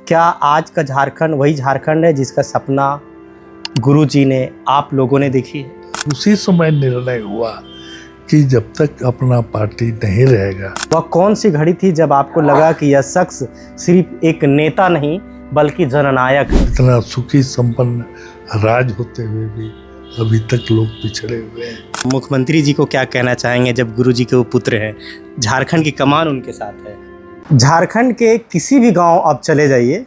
क्या आज का झारखंड वही झारखंड है जिसका सपना गुरुजी ने, आप लोगों ने देखी है? उसी समय निर्णय हुआ कि जब तक अपना पार्टी नहीं रहेगा। वह कौन सी घड़ी थी जब आपको लगा कि यह शख्स सिर्फ एक नेता नहीं बल्कि जननायक है? इतना सुखी संपन्न राज होते हुए भी अभी तक लोग पिछड़े हुए हैं। मुख्यमंत्री जी को क्या कहना चाहेंगे जब गुरुजी के वो पुत्र हैं, झारखंड की कमान उनके साथ है? झारखंड के किसी भी गांव आप चले जाइए,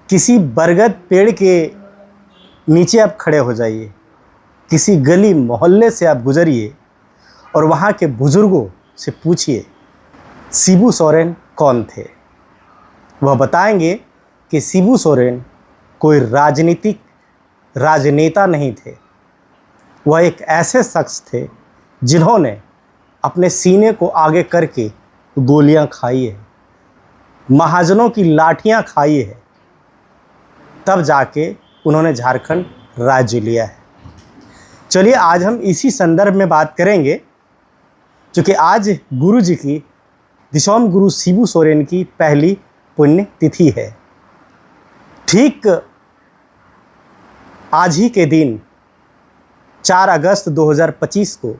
किसी बरगद पेड़ के नीचे आप खड़े हो जाइए, किसी गली मोहल्ले से आप गुजरिए और वहाँ के बुजुर्गों से पूछिए शिबू सोरेन कौन थे। वह बताएंगे कि शिबू सोरेन कोई राजनीतिक राजनेता नहीं थे। वह एक ऐसे शख्स थे जिन्होंने अपने सीने को आगे करके गोलियां खाई है, महाजनों की लाठियां खाई है, तब जाके उन्होंने झारखंड राज्य लिया है। चलिए आज हम इसी संदर्भ में बात करेंगे, क्योंकि आज गुरु जी की दिसोम गुरु शिबू सोरेन की पहली पुण्य तिथि है। ठीक आज ही के दिन 4 अगस्त 2025 को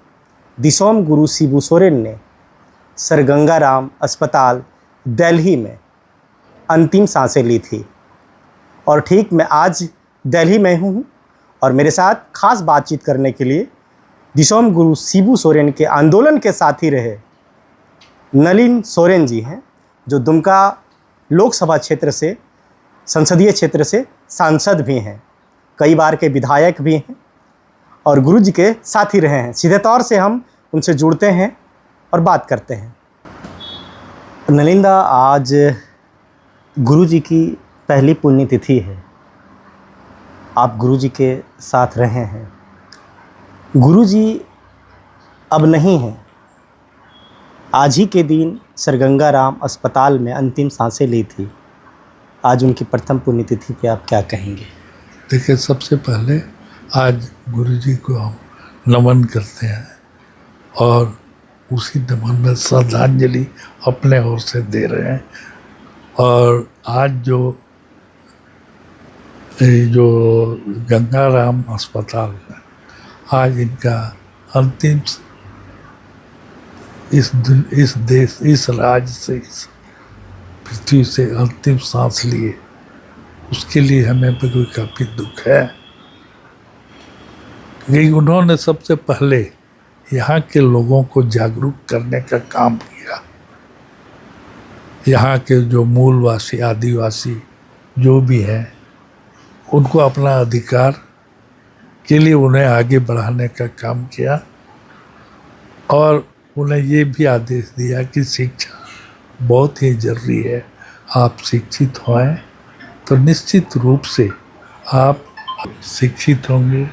दिसोम गुरु शिबू सोरेन ने सर गंगाराम अस्पताल दिल्ली में अंतिम सांसें ली थी। और ठीक मैं आज दिल्ली में हूँ और मेरे साथ खास बातचीत करने के लिए दिसोम गुरु शिबू सोरेन के आंदोलन के साथी रहे नलिन सोरेन जी हैं, जो दुमका लोकसभा क्षेत्र से, संसदीय क्षेत्र से सांसद भी हैं, कई बार के विधायक भी हैं और गुरु जी के साथी रहे हैं। सीधे तौर से हम उनसे जुड़ते हैं और बात करते हैं। नलिंदा, आज गुरु जी की पहली पुण्यतिथि है, आप गुरु जी के साथ रहे हैं। गुरु जी अब नहीं हैं। आज ही के दिन सर गंगाराम अस्पताल में अंतिम सांसें ली थी। आज उनकी प्रथम पुण्यतिथि पे आप क्या कहेंगे? देखिए, सबसे पहले आज गुरु जी को हम नमन करते हैं और उसी नमन में श्रद्धांजलि अपने ओर से दे रहे हैं। और आज जो गंगाराम अस्पताल में आज इनका अंतिम इस देश, इस राज्य से, इस पृथ्वी से अंतिम सांस लिए, उसके लिए हमें भी काफ़ी दुख है। क्योंकि उन्होंने सबसे पहले यहाँ के लोगों को जागरूक करने का काम किया। यहाँ के जो मूलवासी, आदिवासी जो भी हैं, उनको अपना अधिकार के लिए उन्हें आगे बढ़ाने का काम किया और उन्हें ये भी आदेश दिया कि शिक्षा बहुत ही ज़रूरी है। आप शिक्षित हों तो निश्चित रूप से आप शिक्षित होंगे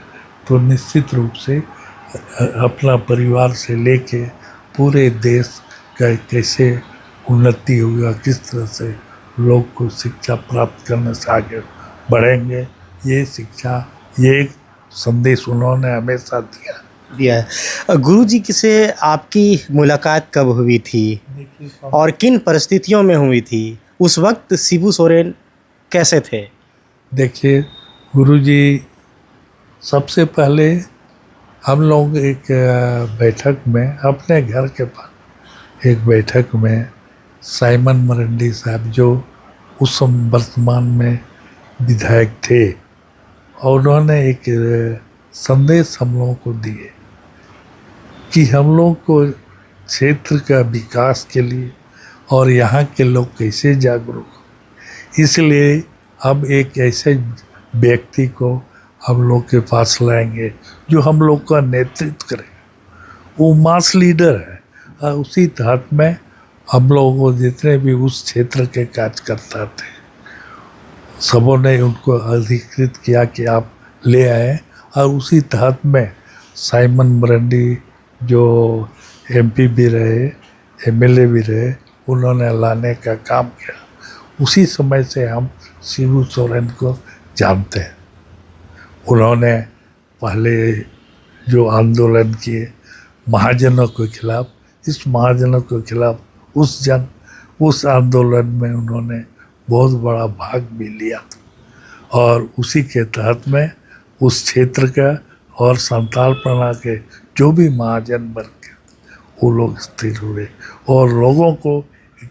तो निश्चित रूप से अपना परिवार से लेके पूरे देश का कैसे उन्नति होगा, किस तरह से लोग को शिक्षा प्राप्त करने से आगे बढ़ेंगे, ये शिक्षा, ये एक संदेश उन्होंने हमेशा दिया है। गुरु जी से आपकी मुलाकात कब हुई थी और किन परिस्थितियों में हुई थी? उस वक्त शिबू सोरेन कैसे थे? देखिए, गुरु जी सबसे पहले हम लोग एक बैठक में, अपने घर के पास एक बैठक में, साइमन मरंडी साहब जो उस वर्तमान में विधायक थे, और उन्होंने एक संदेश हम लोगों को दिए कि हम लोग को क्षेत्र का विकास के लिए और यहाँ के लोग कैसे जागरूक, इसलिए हम एक ऐसे व्यक्ति को हम लोग के पास लाएंगे जो हम लोग का नेतृत्व करेगा। वो मास लीडर है और उसी तहत में हम लोगों को जितने भी उस क्षेत्र के कार्यकर्ता थे, सबों ने उनको अधिकृत किया कि आप ले आए। और उसी तहत में साइमन मरंडी जो एमपी भी रहे, एमएलए भी रहे, उन्होंने लाने का काम किया। उसी समय से हम शिबू सोरेन को जानते हैं। उन्होंने पहले जो आंदोलन किए महाजनों के खिलाफ, इस महाजनों के खिलाफ उस आंदोलन में उन्होंने बहुत बड़ा भाग भी लिया था। और उसी के तहत में उस क्षेत्र का और संताल पना के जो भी महाजन वर्ग के वो लोग स्थिर हुए और लोगों को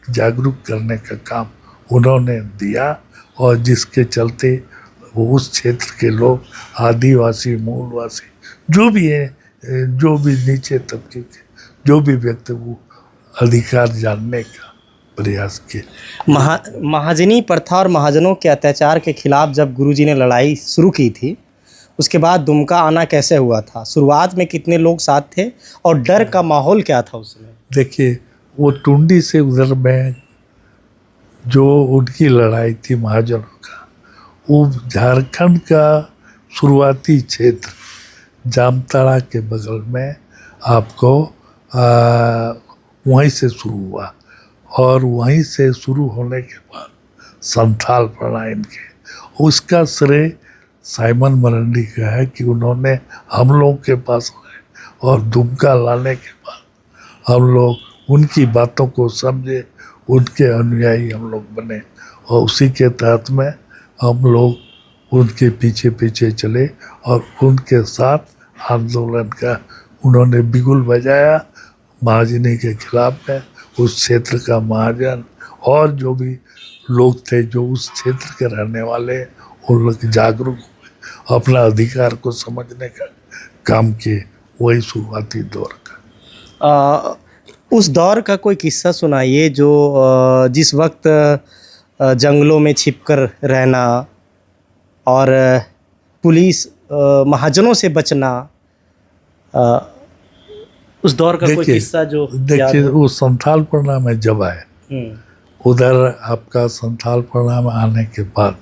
जागरूक करने का काम उन्होंने दिया। और जिसके चलते वो उस क्षेत्र के लोग आदिवासी मूलवासी जो भी है, जो भी नीचे तबके के जो भी व्यक्ति वो अधिकार जानने का प्रयास किए। महाजनी प्रथा और महाजनों के अत्याचार के खिलाफ जब गुरुजी ने लड़ाई शुरू की थी, उसके बाद दुमका आना कैसे हुआ था? शुरुआत में कितने लोग साथ थे और डर का माहौल क्या था उस समय? देखिए, वो टुंडी से उधर में जो उनकी लड़ाई थी महाजनों का, वो झारखंड का शुरुआती क्षेत्र जामताड़ा के बगल में आपको वहीं से शुरू हुआ। और वहीं से शुरू होने के बाद संथाल पड़ा इनके, उसका श्रेय साइमन मरंडी का है कि उन्होंने हम लोग के पास आए और दुमका लाने के बाद हम लोग उनकी बातों को समझे, उनके अनुयायी हम लोग बने और उसी के तहत में हम लोग उनके पीछे पीछे चले और उनके साथ आंदोलन का उन्होंने बिगुल बजाया महाजनी के खिलाफ में। उस क्षेत्र का महाजन और जो भी लोग थे जो उस क्षेत्र के रहने वाले, उन लोग जागरूक हुए, अपना अधिकार को समझने का काम किए। वही शुरुआती दौर का। उस दौर का कोई किस्सा सुनाइए जो जिस वक्त जंगलों में छिपकर रहना और पुलिस महाजनों से बचना, उस दौर का कोई किस्सा जो देखिए, वो संथाल पड़ना में जब आए, उधर आपका संथाल पड़ना में आने के बाद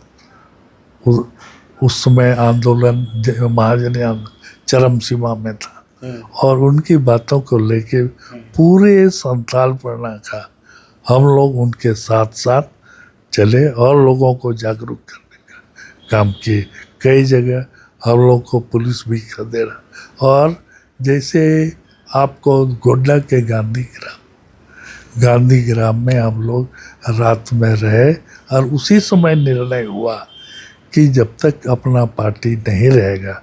उस समय आंदोलन महाजन चरम सीमा में था और उनकी बातों को लेके पूरे संथाल पड़ना का हम लोग उनके साथ साथ चले और लोगों को जागरूक करने का काम किए। कई जगह हम लोग को पुलिस भी खदेड़ा और जैसे आपको गोड्डा के गांधी ग्राम में हम लोग रात में रहे और उसी समय निर्णय हुआ कि जब तक अपना पार्टी नहीं रहेगा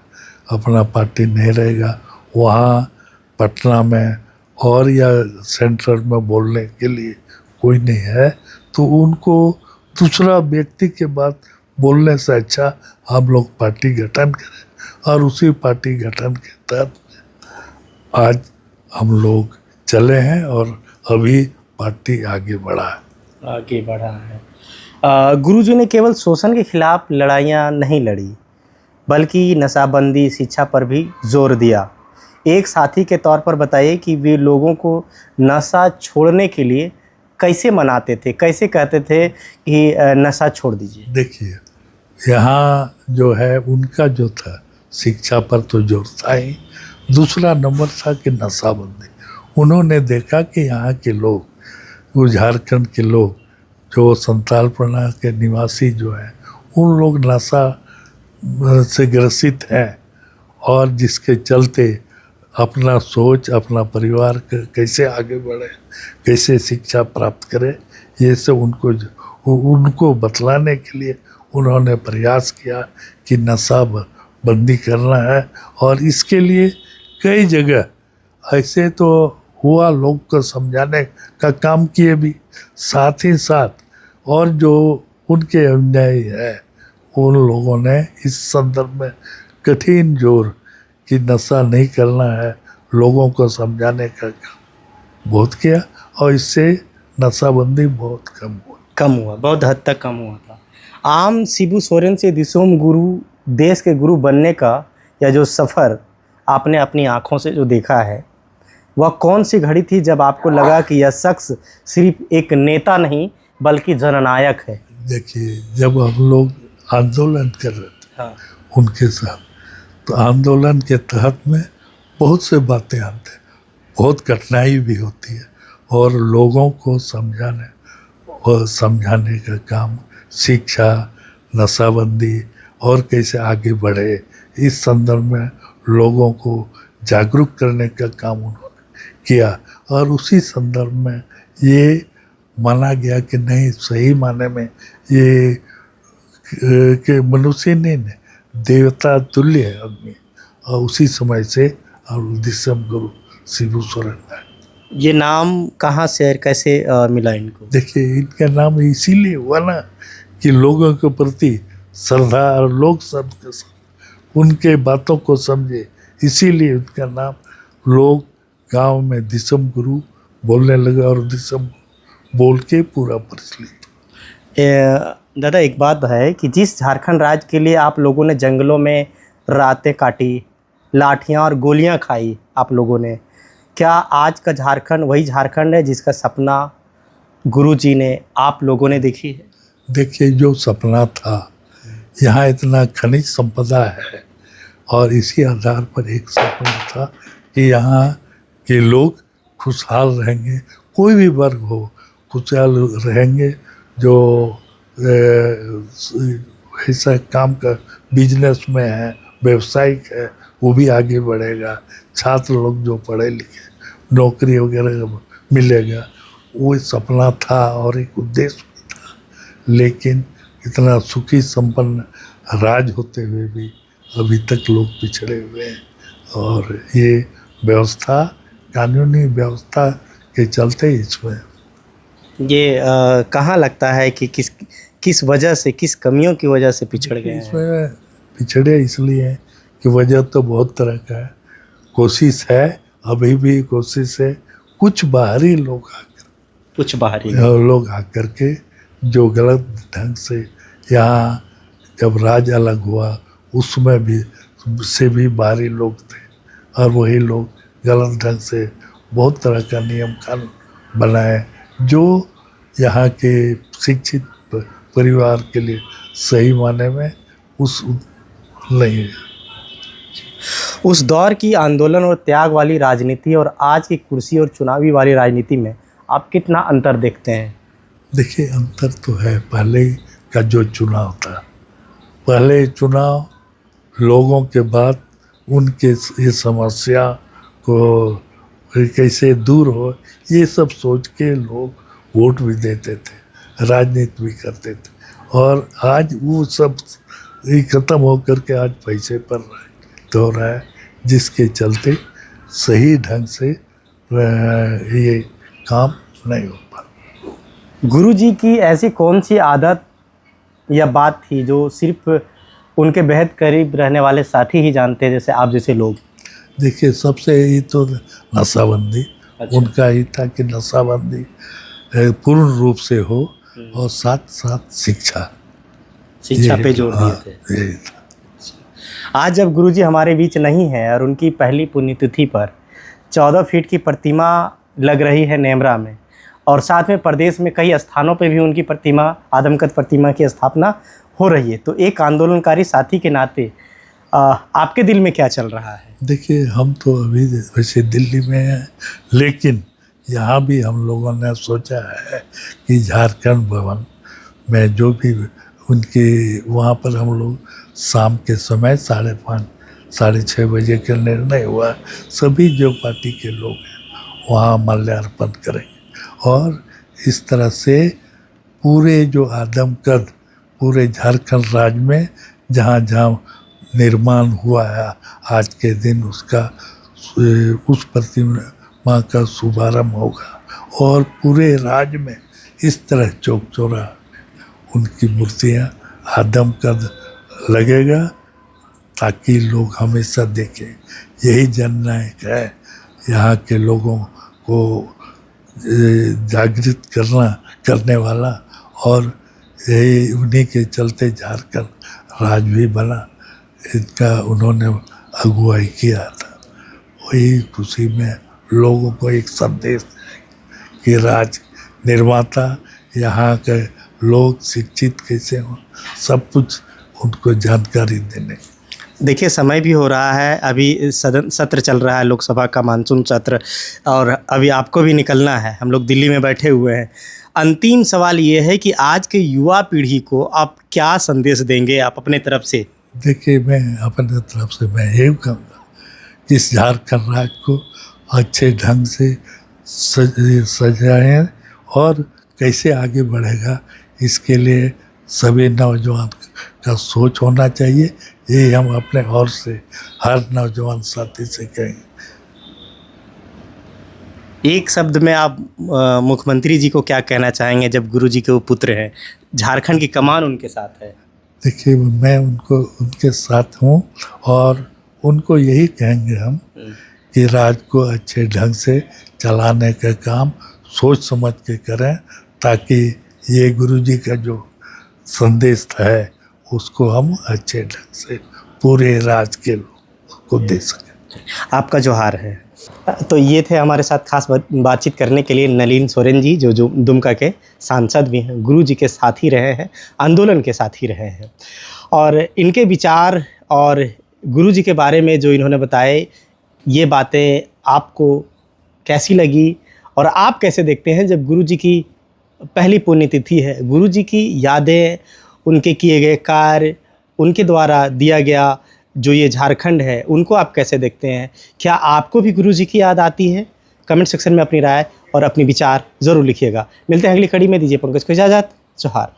वहाँ पटना में और या सेंट्रल में बोलने के लिए कोई नहीं है, तो उनको दूसरा व्यक्ति के बाद बोलने से अच्छा हम लोग पार्टी गठन करें। और उसी पार्टी गठन के तहत आज हम लोग चले हैं और अभी पार्टी आगे बढ़ा है। गुरुजी ने केवल शोषण के खिलाफ लड़ाइयाँ नहीं लड़ी, बल्कि नशाबंदी, शिक्षा पर भी जोर दिया। एक साथी के तौर पर बताइए कि वे लोगों को नशा छोड़ने के लिए कैसे मनाते थे, कैसे कहते थे कि नशा छोड़ दीजिए? देखिए, यहाँ जो है उनका जो था शिक्षा पर तो जोर था ही, दूसरा नंबर था कि नशाबंदी। उन्होंने देखा कि यहाँ के लोग, वो झारखंड के लोग जो संताल पना के निवासी जो हैं, उन लोग नशा से ग्रसित हैं और जिसके चलते अपना सोच, अपना परिवार कैसे आगे बढ़े, कैसे शिक्षा प्राप्त करे, ये सब उनको बतलाने के लिए उन्होंने प्रयास किया कि नशा बंदी करना है। और इसके लिए कई जगह ऐसे तो हुआ, लोग को समझाने का काम किए भी, साथ ही साथ और जो उनके अनुयायी है उन लोगों ने इस संदर्भ में कठिन जोर कि नशा नहीं करना है, लोगों को समझाने का काम बहुत किया और इससे नशाबंदी बहुत कम हुआ, बहुत हद तक कम हुआ था। आम शिबू सोरेन से दिसोम गुरु, देश के गुरु बनने का या जो सफ़र आपने अपनी आँखों से जो देखा है, वह कौन सी घड़ी थी जब आपको लगा कि यह शख्स सिर्फ एक नेता नहीं बल्कि जननायक है? देखिए, जब हम लोग आंदोलन कर रहे थे, हाँ, उनके साथ, तो आंदोलन के तहत में बहुत से बातें आते हैं, बहुत कठिनाई भी होती है और लोगों को समझाने का काम, शिक्षा, नशाबंदी और कैसे आगे बढ़े, इस संदर्भ में लोगों को जागरूक करने का काम उन्होंने किया। और उसी संदर्भ में ये माना गया कि नहीं, सही माने में ये के मनुष्य ने देवता तुल्य आदमी, और उसी समय से और दिसम गुरु शिबू सोरेन है। ये नाम कहाँ से और कैसे मिला इनको? देखिए, इनका नाम इसीलिए हुआ ना कि लोगों के प्रति श्रद्धा और लोग सब उनके बातों को समझे, इसीलिए उनका नाम लोग गांव में दिसम गुरु बोलने लगे और दिसम बोल के पूरा प्रचलित। दादा, एक बात है कि जिस झारखंड राज्य के लिए आप लोगों ने जंगलों में रातें काटी, लाठियां और गोलियां खाई आप लोगों ने, क्या आज का झारखंड वही झारखंड है जिसका सपना गुरुजी ने आप लोगों ने देखी है? देखिए, जो सपना था, यहाँ इतना खनिज संपदा है और इसी आधार पर एक सपना था कि यहाँ के लोग खुशहाल रहेंगे, कोई भी वर्ग हो खुशहाल रहेंगे। जो ऐसा काम का बिजनेस में है, व्यवसायिक है, वो भी आगे बढ़ेगा। छात्र लोग जो पढ़े लिखे नौकरी वगैरह मिलेगा, वो एक सपना था और एक उद्देश्य भी था। लेकिन इतना सुखी संपन्न राज होते हुए भी अभी तक लोग पिछड़े हुए हैं, और ये व्यवस्था, कानूनी व्यवस्था के चलते इसमें ये कहाँ लगता है कि किस वजह से, किस कमियों की वजह से पिछड़ गए हैं? इसमें पिछड़े इसलिए हैं कि वजह तो बहुत तरह का है। कोशिश है, अभी भी कोशिश है, कुछ बाहरी लोग आकर के जो गलत ढंग से, यहाँ जब राज अलग हुआ उसमें भी से भी बाहरी लोग थे, और वही लोग गलत ढंग से बहुत तरह का नियम कानून बनाए जो यहाँ के शिक्षित परिवार के लिए सही माने में उस नहीं है। उस दौर की आंदोलन और त्याग वाली राजनीति और आज की कुर्सी और चुनावी वाली राजनीति में आप कितना अंतर देखते हैं? देखिए, अंतर तो है। पहले का जो चुनाव था, पहले चुनाव लोगों के बाद उनके ये समस्या को कैसे दूर हो, ये सब सोच के लोग वोट भी देते थे, राजनीति भी करते थे। और आज वो सब खत्म होकर के आज पैसे पर हो रहा है, जिसके चलते सही ढंग से ये काम नहीं हो पा रहा। गुरुजी की ऐसी कौन सी आदत या बात थी जो सिर्फ उनके बेहद करीब रहने वाले साथी ही जानते हैं, जैसे आप जैसे लोग? देखिए, सबसे ही तो नशाबंदी। अच्छा। उनका ही था कि नशाबंदी पूर्ण रूप से हो और साथ साथ शिक्षा पे जोर दिए थे। यही था। आज जब गुरुजी हमारे बीच नहीं है और उनकी पहली पुण्यतिथि पर 14 फीट की प्रतिमा लग रही है नेमरा में, और साथ में प्रदेश में कई स्थानों पर भी उनकी प्रतिमा, आदमकद प्रतिमा की स्थापना हो रही है, तो एक आंदोलनकारी साथी के नाते आपके दिल में क्या चल रहा है? देखिए, हम तो अभी वैसे दिल्ली में हैं, लेकिन यहाँ भी हम लोगों ने सोचा है कि झारखंड भवन में जो भी उनके, वहाँ पर हम लोग शाम के समय 5:30 6:30 बजे का निर्णय हुआ, सभी जो पार्टी के लोग हैं वहाँ माल्यार्पण करेंगे। और इस तरह से पूरे जो आदमकद पूरे झारखंड राज्य में जहाँ जहाँ निर्माण हुआ है आज के दिन, उसका उस प्रतिमा का शुभारंभ होगा, और पूरे राज्य में इस तरह चौक चौराहे उनकी मूर्तियाँ आदमकद लगेगा, ताकि लोग हमेशा देखें। यही जननायक है यहाँ के लोगों को जागृत करने वाला, और यही उन्हीं के चलते झारखंड राज्य भी बना। इनका उन्होंने अगुवाई किया था। वही खुशी में लोगों को एक संदेश है कि राज निर्माता यहाँ के लोग शिक्षित कैसे हों, सब कुछ उनको जानकारी देने। देखिए, समय भी हो रहा है, अभी सदन सत्र चल रहा है, लोकसभा का मानसून सत्र, और अभी आपको भी निकलना है, हम लोग दिल्ली में बैठे हुए हैं। अंतिम सवाल ये है कि आज के युवा पीढ़ी को आप क्या संदेश देंगे आप अपने तरफ से? देखिए, मैं अपने तरफ से मैं यही कहूँगा कि इस झारखंड राज्य को अच्छे ढंग से सजाएं और कैसे आगे बढ़ेगा, इसके लिए सभी नौजवान का सोच होना चाहिए। यही हम अपने ओर से हर नौजवान साथी से कहेंगे। एक शब्द में आप मुख्यमंत्री जी को क्या कहना चाहेंगे जब गुरुजी के वो पुत्र हैं, झारखंड की कमान उनके साथ है? देखिए, मैं उनके साथ हूँ और उनको यही कहेंगे हम कि राज्य को अच्छे ढंग से चलाने का काम सोच समझ के करें, ताकि ये गुरुजी का जो संदेश है उसको हम अच्छे ढंग से पूरे राज्य के लोगों को दे सकें। आपका जोहार है। तो ये थे हमारे साथ खास बातचीत करने के लिए नलिन सोरेन जी, जो दुमका के सांसद भी हैं, गुरु जी के साथ ही रहे हैं, आंदोलन के साथ ही रहे हैं। और इनके विचार और गुरु जी के बारे में जो इन्होंने बताए, ये बातें आपको कैसी लगी और आप कैसे देखते हैं जब गुरु जी की पहली पुण्यतिथि है? गुरु जी की यादें, उनके किए गए कार्य, उनके द्वारा दिया गया जो ये झारखंड है, उनको आप कैसे देखते हैं? क्या आपको भी गुरु जी की याद आती है? कमेंट सेक्शन में अपनी राय और अपनी विचार ज़रूर लिखिएगा। मिलते हैं अगली कड़ी में। दीजिए पंकज को इजाज़त। जोहार।